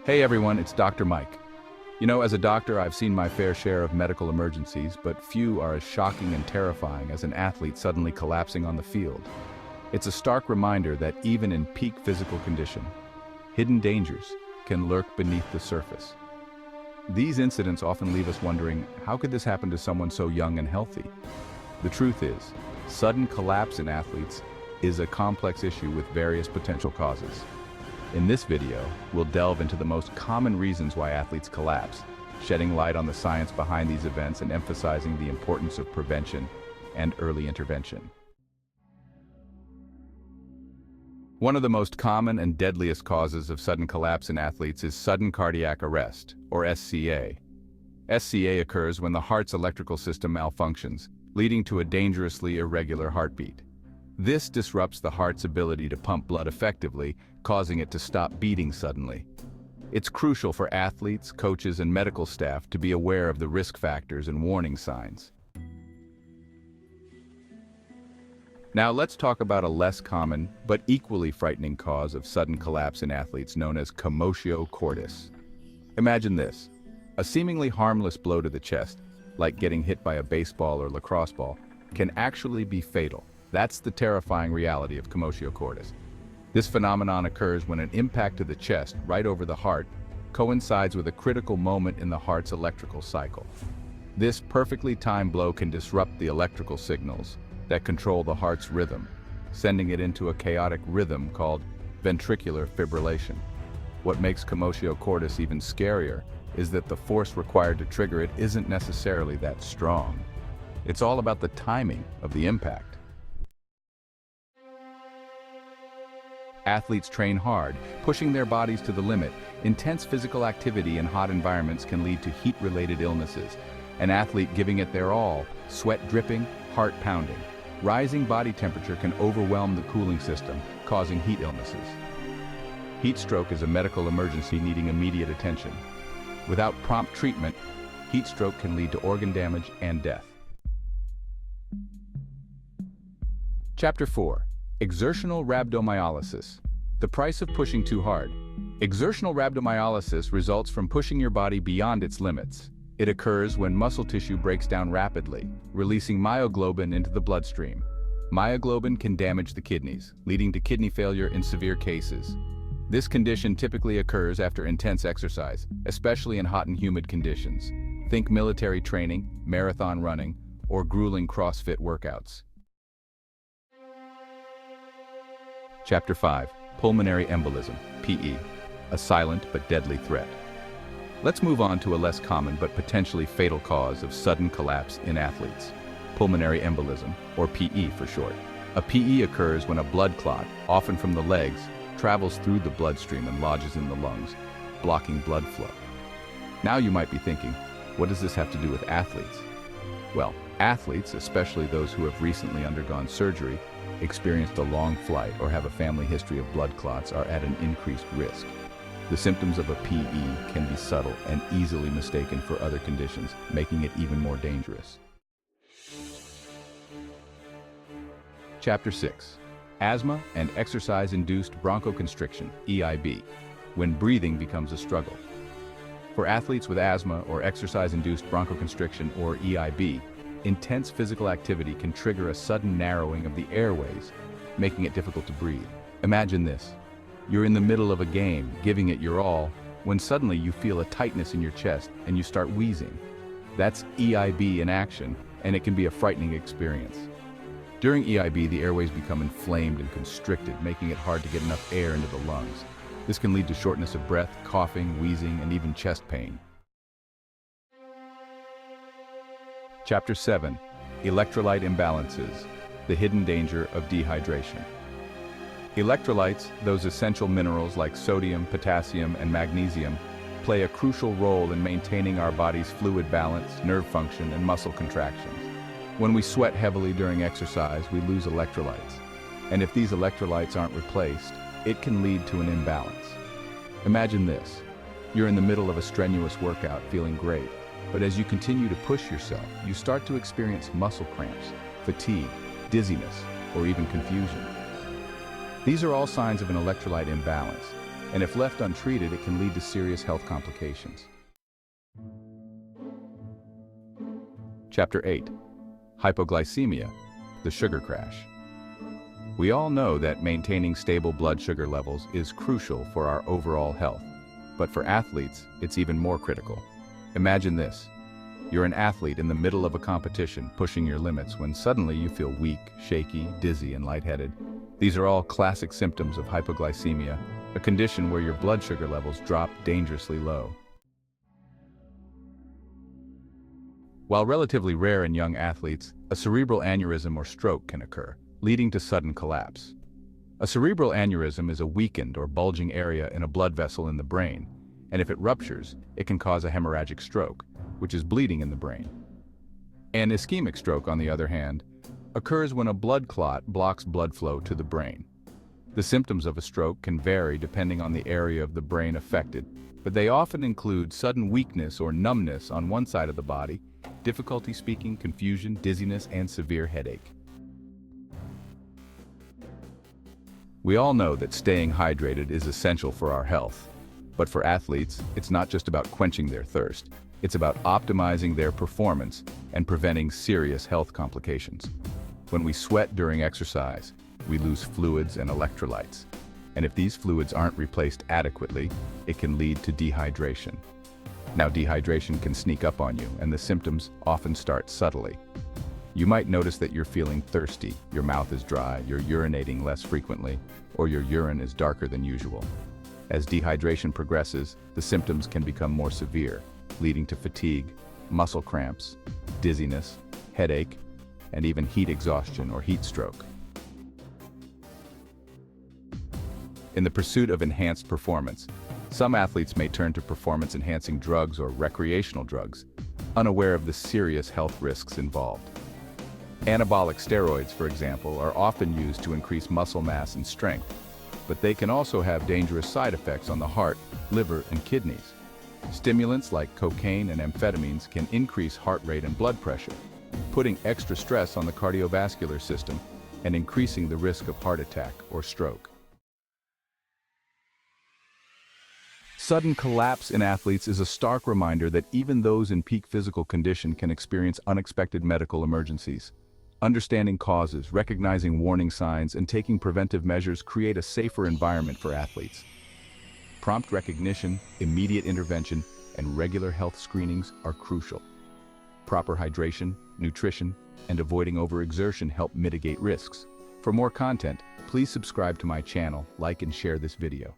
Hey everyone, it's Dr. Mike. You know, as a doctor, I've seen my fair share of medical emergencies, but few are as shocking and terrifying as an athlete suddenly collapsing on the field. It's a stark reminder that even in peak physical condition, hidden dangers can lurk beneath the surface. These incidents often leave us wondering, how could this happen to someone so young and healthy? The truth is, sudden collapse in athletes is a complex issue with various potential causes. In this video, we'll delve into the most common reasons why athletes collapse, shedding light on the science behind these events and emphasizing the importance of prevention and early intervention. One of the most common and deadliest causes of sudden collapse in athletes is sudden cardiac arrest, or SCA. SCA occurs when the heart's electrical system malfunctions, leading to a dangerously irregular heartbeat. This disrupts the heart's ability to pump blood effectively, causing it to stop beating suddenly. It's crucial for athletes, coaches, and medical staff to be aware of the risk factors and warning signs. Now let's talk about a less common, but equally frightening cause of sudden collapse in athletes known as commotio cordis. Imagine this: a seemingly harmless blow to the chest, like getting hit by a baseball or lacrosse ball, can actually be fatal. That's the terrifying reality of commotio cordis. This phenomenon occurs when an impact to the chest, right over the heart, coincides with a critical moment in the heart's electrical cycle. This perfectly timed blow can disrupt the electrical signals that control the heart's rhythm, sending it into a chaotic rhythm called ventricular fibrillation. What makes commotio cordis even scarier is that the force required to trigger it isn't necessarily that strong. It's all about the timing of the impact. Athletes train hard, pushing their bodies to the limit. Intense physical activity in hot environments can lead to heat-related illnesses. An athlete giving it their all, sweat dripping, heart pounding. Rising body temperature can overwhelm the cooling system, causing heat illnesses. Heat stroke is a medical emergency needing immediate attention. Without prompt treatment, heat stroke can lead to organ damage and death. Chapter 4. Exertional rhabdomyolysis. The price of pushing too hard. Exertional rhabdomyolysis results from pushing your body beyond its limits. It occurs when muscle tissue breaks down rapidly, releasing myoglobin into the bloodstream. Myoglobin can damage the kidneys, leading to kidney failure in severe cases. This condition typically occurs after intense exercise, especially in hot and humid conditions. Think military training, marathon running, or grueling CrossFit workouts. Chapter 5. Pulmonary embolism, PE, a silent but deadly threat. Let's move on to a less common but potentially fatal cause of sudden collapse in athletes: pulmonary embolism, or PE for short. A PE occurs when a blood clot, often from the legs, travels through the bloodstream and lodges in the lungs, blocking blood flow. Now you might be thinking, what does this have to do with athletes? Well, athletes, especially those who have recently undergone surgery, experienced a long flight, or have a family history of blood clots, are at an increased risk. The symptoms of a PE can be subtle and easily mistaken for other conditions, making it even more dangerous. Chapter 6. Asthma and exercise-induced bronchoconstriction, EIB, when breathing becomes a struggle. For athletes with asthma or exercise-induced bronchoconstriction, or EIB, intense physical activity can trigger a sudden narrowing of the airways, making it difficult to breathe. Imagine this: you're in the middle of a game, giving it your all, when suddenly you feel a tightness in your chest and you start wheezing. That's EIB in action, and it can be a frightening experience. During EIB, the airways become inflamed and constricted, making it hard to get enough air into the lungs. This can lead to shortness of breath, coughing, wheezing, and even chest pain. Chapter 7. Electrolyte imbalances, the hidden danger of dehydration. Electrolytes, those essential minerals like sodium, potassium, and magnesium, play a crucial role in maintaining our body's fluid balance, nerve function, and muscle contractions. When we sweat heavily during exercise, we lose electrolytes. And if these electrolytes aren't replaced, it can lead to an imbalance. Imagine this: you're in the middle of a strenuous workout, feeling great. But as you continue to push yourself, you start to experience muscle cramps, fatigue, dizziness, or even confusion. These are all signs of an electrolyte imbalance. and if left untreated, it can lead to serious health complications. Chapter 8. Hypoglycemia, the sugar crash. We all know that maintaining stable blood sugar levels is crucial for our overall health, but for athletes, it's even more critical. Imagine this. You're an athlete in the middle of a competition, pushing your limits, when suddenly you feel weak, shaky, dizzy, and lightheaded. These are all classic symptoms of hypoglycemia, a condition where your blood sugar levels drop dangerously low. While relatively rare in young athletes, a cerebral aneurysm or stroke can occur, leading to sudden collapse. A cerebral aneurysm is a weakened or bulging area in a blood vessel in the brain, and if it ruptures, it can cause a hemorrhagic stroke, which is bleeding in the brain. An ischemic stroke, on the other hand, occurs when a blood clot blocks blood flow to the brain. The symptoms of a stroke can vary depending on the area of the brain affected, but they often include sudden weakness or numbness on one side of the body, difficulty speaking, confusion, dizziness, and severe headache. We all know that staying hydrated is essential for our health, but for athletes, it's not just about quenching their thirst. It's about optimizing their performance and preventing serious health complications. When we sweat during exercise, we lose fluids and electrolytes, and if these fluids aren't replaced adequately, it can lead to dehydration. Now, dehydration can sneak up on you, and the symptoms often start subtly. You might notice that you're feeling thirsty, your mouth is dry, you're urinating less frequently, or your urine is darker than usual. As dehydration progresses, the symptoms can become more severe, leading to fatigue, muscle cramps, dizziness, headache, and even heat exhaustion or heat stroke. In the pursuit of enhanced performance, some athletes may turn to performance-enhancing drugs or recreational drugs, unaware of the serious health risks involved. Anabolic steroids, for example, are often used to increase muscle mass and strength, but they can also have dangerous side effects on the heart, liver, and kidneys. Stimulants like cocaine and amphetamines can increase heart rate and blood pressure, putting extra stress on the cardiovascular system and increasing the risk of heart attack or stroke. Sudden collapse in athletes is a stark reminder that even those in peak physical condition can experience unexpected medical emergencies. Understanding causes, recognizing warning signs, and taking preventive measures create a safer environment for athletes. Prompt recognition, immediate intervention, and regular health screenings are crucial. Proper hydration, nutrition, and avoiding overexertion help mitigate risks. For more content, please subscribe to my channel, like and share this video.